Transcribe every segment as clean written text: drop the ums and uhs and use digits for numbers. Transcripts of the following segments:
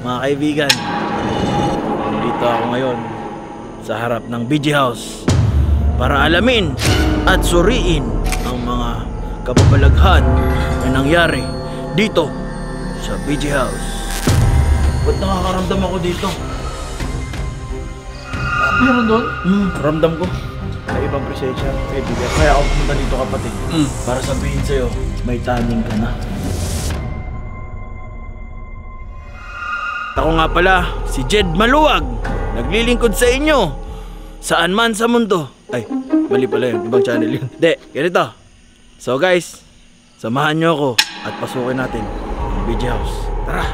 Mga kaibigan, dito ako ngayon sa harap ng BG House para alamin at suriin ang mga kababalaghan na nangyari dito sa BG House. Ba't nakakaramdam ako dito? Meron doon? Ramdam ko may ibang presensya, kaibigan. Kaya ako pumunta dito, kapatid, para sabihin sa'yo, may taning ka na. Ako nga pala, si Jed Maluwag, naglilingkod sa inyo, saan man sa mundo. Ay, mali pala yun, ibang channel yun. Hindi, ganito. So guys, samahan nyo ako at pasukin natin ang BG House. Tara!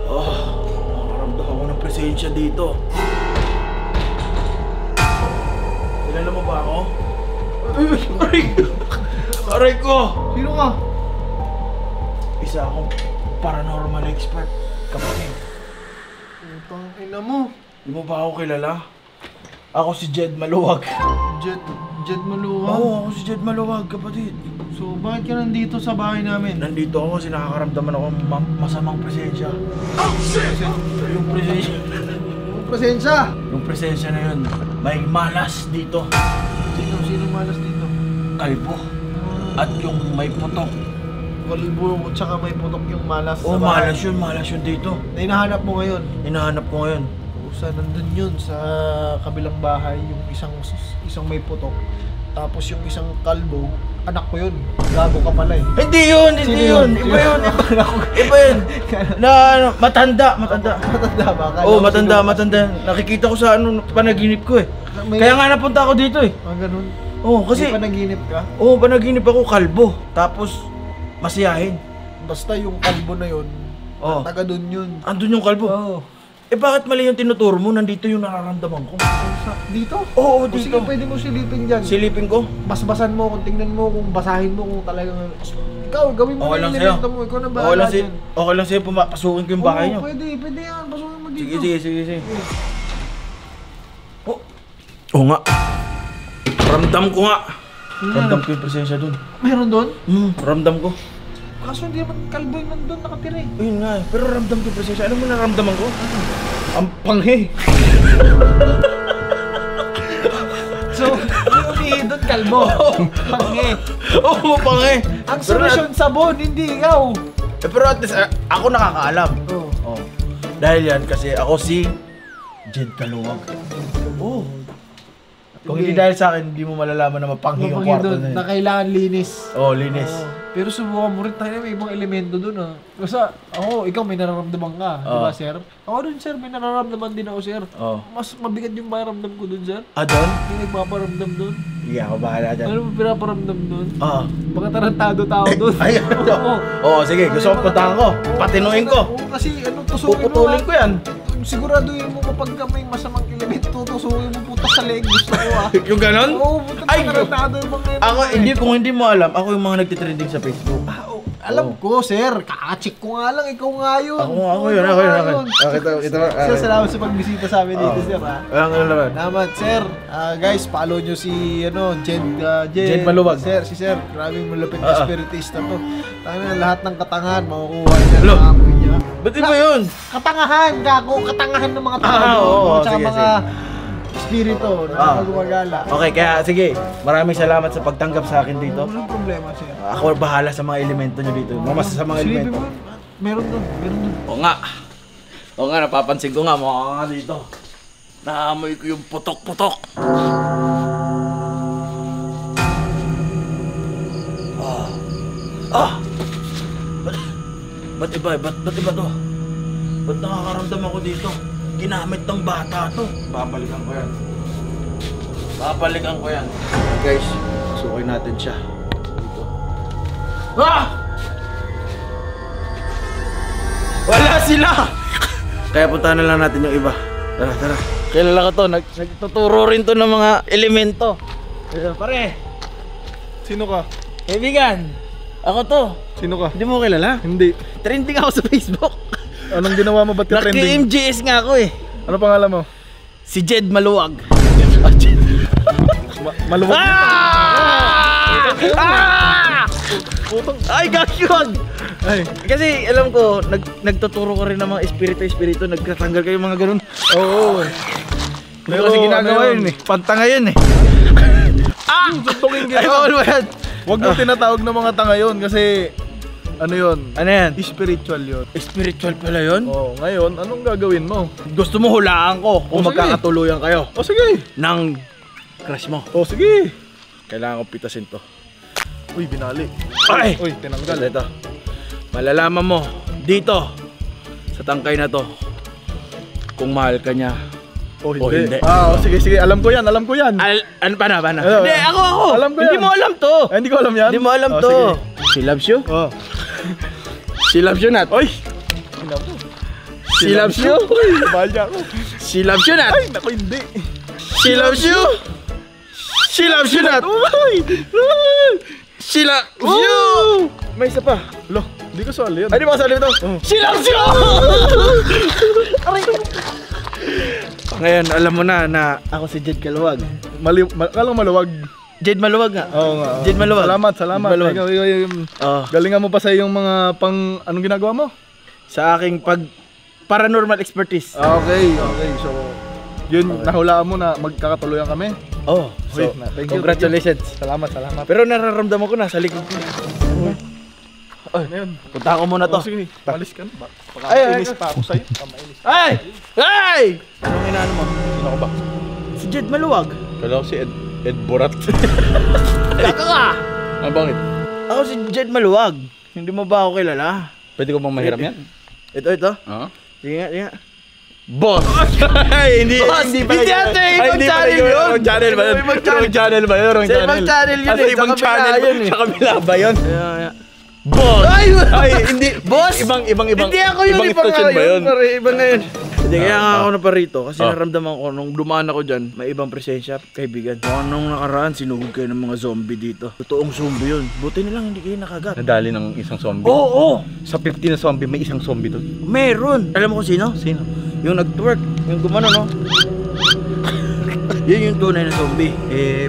Oh, nakaramdam ako ng presensya dito. Kilala mo ba ako? Aray ko! Sino ka? Isa akong paranormal expert, kapatid. Utang ina mo. Di mo ba ako kilala? Ako si Jed Maluwag. Jed Maluwag? Oo, ako si Jed Maluwag, kapatid. So, bakit ka nandito sa bahay namin? Nandito ako kasi nakakaramdaman ako masamang presensya. Oh, shit! Yung presensya. Presensya! Yung presensya na yun, may malas dito. Sino malas dito? Kalbo. At yung may putok. Kalbo, tsaka may putok yung malas Oh, sa bahay. malas yun dito. Na hinahanap mo ngayon? Hinahanap ko ngayon. Usa, nandun yun sa kabilang bahay, yung isang may putok. Tapos yung isang kalbo, anak ko yun. Gago ka pala eh. Hindi yun. Iba yun. Na ano, matanda. Matanda ba? Oo, matanda. Nakikita ko sa panaginip ko eh. Kaya nga napunta ako dito eh. Ganun? Oo, kasi May panaginip ka? Oo, panaginip ako kalbo. Tapos masiyahin. Basta yung kalbo na yun, Oo. taga dun yun. Andun yung kalbo. Oo. Eh bakit mali yung tinuturo mo? Nandito yung nararamdaman ko. Dito? Oo, O dito. sige, pwede mo silipin dyan. Silipin ko. Basbasan mo, kung tingnan mo, kung basahin mo, kung talagang... Ikaw, gawin mo Okay na lang yung sa'yo. elemento mo. Ikaw na bahala dyan. Okay lang sa'yo, pasukin ko yung bahay Oo, nyo. pwede yan. Pasukin mo dito. Sige. Oo nga. Ramdam ko nga. Ramdam ko yung presensya dun. Meron doon? Ramdam ko. Kaso hindi naman kalbo yung nandun nakatira eh. Ayun nga, pero ramdam ko yung presensya. Alam mo na ramdaman ko? Ang panghe. So, yung umihi doon kalbo. Panghe. Oo, panghe. Ang solusyon sabon, hindi ikaw. Pero at least, ako nakakaalam. Oo. Oh. Dahil yan, kasi ako si Jed Maluwag. Oo. Kung hindi dahil sa akin, hindi mo malalaman na mapanghi yung kwarto doon, na yun. na kailangan linis. Oo, linis. Pero subukan mo rin tayo, may ibang elemento doon ah. Kasi ako, ikaw may nararamdaman ka, di ba sir? Ako doon sir, may nararamdaman din ako sir. Oo. Mas mabigat yung pakiramdam ko doon sir. Ah, doon? Yung nagpaparamdam doon. Sige, ako bahala dyan. Ano mo pinaparamdam doon? Oo. Baka tarantado tao doon. Ay, Oo, sige, gusto ko puntahan ko. Patinuin ko. Oo, kasi ano, tusukin mo. Puputulin ko yan. Siguraduhin mo kapag ka may masamang elemento, tusukin mo puta sa leg. Gusto ko ah. Yung ganon? Oo, puta tarantado yung mga yan. Ako, hindi, kung hindi mo alam, ako yung mga nagtitrending sa Facebook. Alam ko, sir. Kaka-check ko nga lang. Ikaw nga yun. Ako yun. Ito. Sir, salamat sa pagbisita sa amin dito, sir. Ang naman. Salamat, sir. Guys, follow nyo si, Jed Maluwag. Sir, si sir. Grabe malupit na spiritista to. Tangina, lahat ng katangahan, makukuha niya. Hello? Nakamoy niya. Ba't iba yun? Katangahan, gago. Katangahan ng mga tao. Oo, Tsaka sige, mga spirito na gumagala. Okay, kaya sige, maraming salamat sa pagtanggap sa akin dito. Walang problema, sir. Ako bahala sa mga elemento nyo dito. Mamasa sa mga Silipin elemento. mo. Meron doon. Oo nga, napapansin ko nga mga dito. Naamoy ko yung putok-putok. Ba't iba to? Ba't nakakaramdam ako dito? Ginamit ng bata to. Babalikan ko yan. Guys, susukin natin siya. Dito. Wala sila! Kaya puntahan na lang natin yung iba. Tara. Kilala ko to, nagtuturo rin to ng mga elemento. Pare! Sino ka? Kaibigan! Ako to. Sino ka? Hindi mo kilala? Hindi. Trending ako sa Facebook. Anong ginawa mo? Ba't ka trending? Naki-MGS nga ako eh. Ano pangalan mo? Si Jed Maluwag. Maluwag. Putang. Ay, gagyod! Ay. Kasi alam ko, nagtuturo ka rin ng mga espiritu, nagtatanggal kayo mga ganun. Oo. Pero kasi ginagawa ano yun eh. Pantanga yun eh. Suntungin Ay, bawal ba yan? Huwag mo tinatawag na mga tanga yun kasi ano yun? Ano yan? Spiritual yun. Spiritual pala yun? Oh, ngayon, anong gagawin mo? Gusto mo hulaan ko kung sige. magkakatuluyan kayo O sige. ng crush mo. O sige. Kailangan ko pitasin to. Uy, binali. Ay! Uy, tinanggal. Ito. Malalaman mo dito sa tangkay na to kung mahal ka niya. O O hindi. Sige. Alam ko yan. Ano pa na? Ano? Hindi, ako. Alam ko Hindi yan. mo alam to. Ay, hindi ko alam yan. Hindi mo alam O, to. sige. She loves you? Oh. She loves you not? Oy! She loves you? Uy, mahal niya ako. She loves you not? Ay, naku, hindi. She loves you? She loves you not? Uy! She loves you! May isa pa. Lo, hindi ko sali yun. Ay, di ba kasali ito? She loves you! Ngayon, alam mo na ako si Jed Kaluwag. Kalang maluwag. Jed Maluwag nga. Oo nga. Jed Maluwag. Salamat. Maluwag. Ikaw, galingan mo pa sa iyong mga anong ginagawa mo? Sa aking paranormal expertise. Okay. So, yun, nahulaan mo na magkakatuluyan kami. Oh, so, Thank you. congratulations. Salamat. Pero nararamdaman ko na sa likod ko. Ay, ngayon. Punta ko muna to. Sige, malis ka na. Ay, Inis pa ako sa'yo. Kamainis. Ay! Ay! Anong inaano mo? Sino ko ba? Si Jed Maluwag. Kala ko si Ed Borat. Kaka ka! Ano bangit? Ako si Jed Maluwag. Hindi mo ba ako kilala? Pwede ko bang mahiram yan? Ito. Oo. Sige nga. Boss! Ay, hindi ate, ibang channel yun. Wrong channel ba yun? Wrong channel ba yun? Sa ibang channel yun eh. Ibang channel yun eh. Sa kabila ba yun? Yeah. Boss! Ay, hindi. Boss! Ibang. Hindi ako yun. Ibang station ba yun? Iba na yun. Hindi, kaya nga ako na pa rito kasi naramdaman ko nung dumaan ako dyan, may ibang presensya, kaibigan. Nung nakaraan, sinugod kayo ng mga zombie dito. Totoong zombie yun. Buti na lang hindi kayo nakagat. Nadali ng isang zombie. Oo! Sa 50 na zombie, may isang zombie doon. Meron! Alam mo kung sino? Sino? Yung nag-twerk, yung gumano, no? Yun yung tunay na zombie.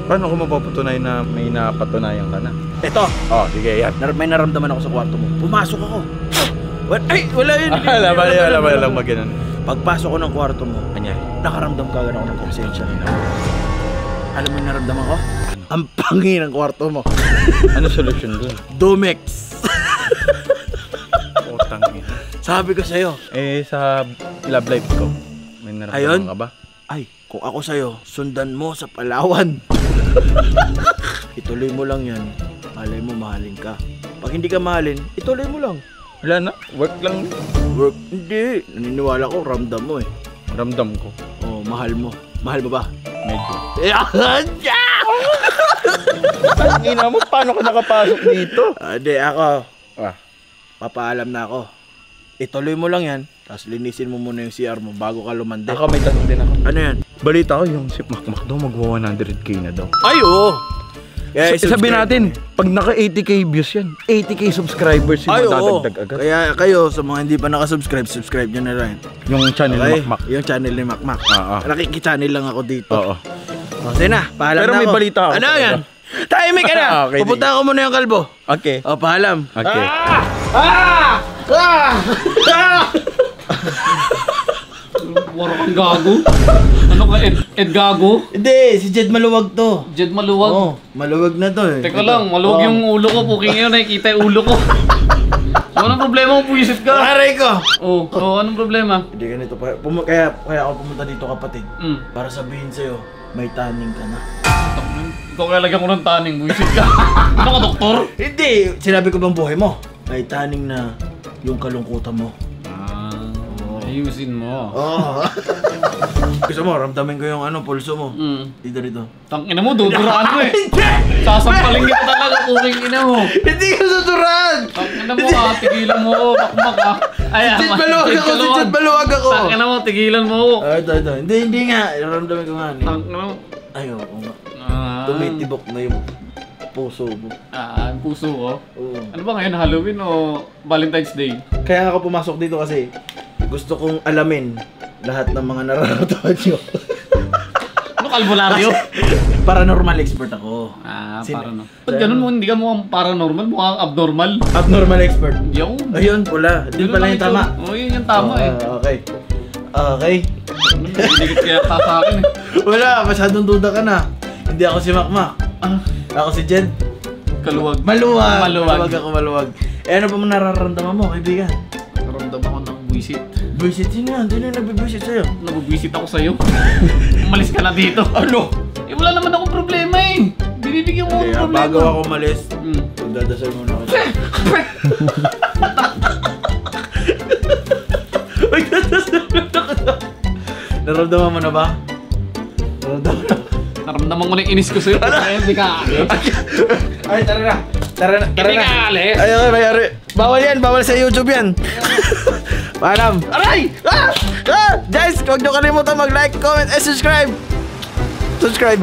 Paano ko mapapatunay na may napatunayan ka na? Ito! Sige, yan. May naramdaman ako sa kwarto mo. Pumasok ako. Ay, wala yun. Alam mo ganun. Pagpasok ko ng kwarto mo, Anyari? nakaramdam ka agad ako ng presensya. Alam mo yung naramdaman ko? Ang pangi ng kwarto mo. Ano solusyon doon? Dumex. Utang ina. Sabi ko sa'yo. Sa love life ko, may Ayun? naramdaman ka ba? Ay, kung ako sa'yo, sundan mo sa Palawan. Ituloy mo lang yan. Malay mo, mahalin ka. Pag hindi ka mahalin, ituloy mo lang. Wala na, work lang. Work? Hindi. Naniniwala ko, ramdam mo eh. Ramdam ko. Oh, mahal mo. Mahal mo ba? Medyo. Ina mo, paano ka nakapasok dito? Hindi, ako. Ah, Papaalam na ako. Ituloy mo lang yan. Tapos linisin mo muna yung CR mo bago ka lumande. ako may tanong din ako. Ano yan? Balita ko yung si Makmak daw magwa 100k na daw. Ay, oo. Kaya Sabihin natin, pag naka 80k views yan, 80k subscribers yung ay, oo. madadagdag agad. Kaya kayo, sa mga hindi pa nakasubscribe, subscribe nyo na rin. Yung channel Okay? ni Makmak. Yung channel ni Makmak. Oo. Nakiki-channel lang ako dito. Oo. Sige na, paalam Pero na may ako. balita ako Ano talaga. yan? Timing ka na! Okay, Pupunta ko muna yung kalbo. Okay. O, paalam. Okay. Waro kang gago? Ano ka, Ed Gago? Hindi, si Jed Maluwag to. Jed Maluwag? Oo, maluwag na to eh. Teka lang, maluwag yung ulo ko. Puking yun, nakikita yung ulo ko. Anong problema kung puwisit ka? Aray ko! Anong problema? Hindi ganito pa. Kaya ako pumunta dito kapatid. Mm. Para sabihin sa'yo, may taning ka na. Ikaw kaya lagyan ko ng taning, buwisit ka. Ano ka, doktor? Hindi! Sinabi ko bang buhay mo? May taning na yung kalungkutan mo. Ayusin mo. Oo. Gusto mo, ramdamin ko yung pulso mo. Dito rito. Tangina mo, duduraan mo eh. Sasampalin kita talaga, puking ina mo. Hindi ka suturan! Tangina mo tigilan mo ako, bakmak ah. Jed Maluwag ako, si Jed Maluwag ako! Tangina mo, tigilan mo ako. Ito. Hindi nga. Ramdamin ko nga. Tangina mo. Ay, oo nga. Tumitibok na yung puso mo. Ang puso ko. Oo. Ano ba ngayon, Halloween o Valentine's Day? Kaya ako pumasok dito kasi gusto kong alamin lahat ng mga nararamdaman nyo. Ano Ano kalbularyo? Paranormal expert ako. Parang ba't ganun mo? Hindi ka mukhang paranormal, mukhang abnormal. Abnormal expert. Yung. Ayun, pula. Di pala yung tama. Oo, yun yung tama eh. Okay. Okay. Hindi kaya sa akin eh. Wala, masyadong duda ka na. Hindi ako si Makmak. Ako si Jed. Kaluwag. Maluwag. Maluwag. Ako maluwag. Eh ano pa mo nararamdaman mo, kaibigan? Nakaramdam ako ng buwisit. Buisit yun yan. Sino yung nagbibuisit sa'yo? Nabubwisit ako sa'yo. Umalis ka na dito. Ano? Eh wala naman akong problema eh. Binibigyan mo akong problema. Bago ako umalis, Hmm. magdadasal muna ako. Magdadasal muna ako. Naramdaman mo na ba? Naramdaman mo na? Naramdaman ko na yung inis ko sa'yo. Kaya hindi ka aalis. Ay, tara na. Tara na. Hindi ka aalis. Ay, mayari. Bawal yan. Bawal sa YouTube yan. Paalam. Aray! Guys, huwag nyo kalimutan mag-like, comment, and subscribe. Subscribe.